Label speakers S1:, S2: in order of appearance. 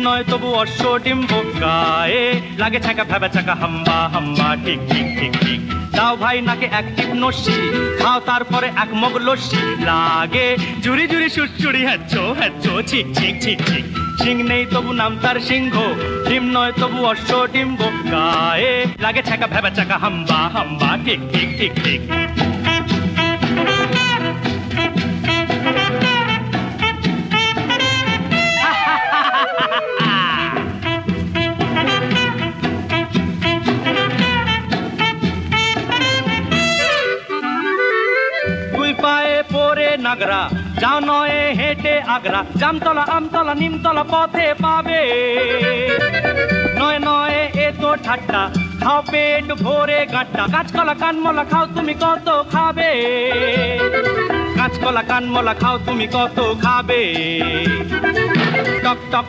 S1: নয় তবু অশ্ব ডিম্ব, গায়ে লাগে ছাকা ভেবা চাকা হাম্বা হাম্বা, ঠিক ঠিক ঠিক ঠিক। দাও ভাই নাকে এক টিপ নস্যি, খাও তারপরে এক মগ লস্যি, লাগে জুড়ি জুড়ি সুড়সুড়ি হ্যাচ্ছো হ্যাচ্ছো, ছিক ছিক ছিক ছিক। সিং নেই তবু নাম তার সিংহ, ডিম নয় তবু অশ্ব ডিম্ব, গায়ে লাগে ছাকা ভেবা চাকা হাম্বা হাম্বা, ঠিক ঠিক ঠিক ঠিক। পায়ে পরে নাগরা, যাও নয়ে হেঁটে আগ্রা, জামতলা আমতলা নিমতলা পথে পাবে। নয় নয় এ তো ঠাট্টা, খাও পেট ভরে গাঁটটা, কাঁচকলা কানমলা খাও তুমি কত খাবে, কাঁচকলা কানমলা খাও তুমি কত খাবে। টক টক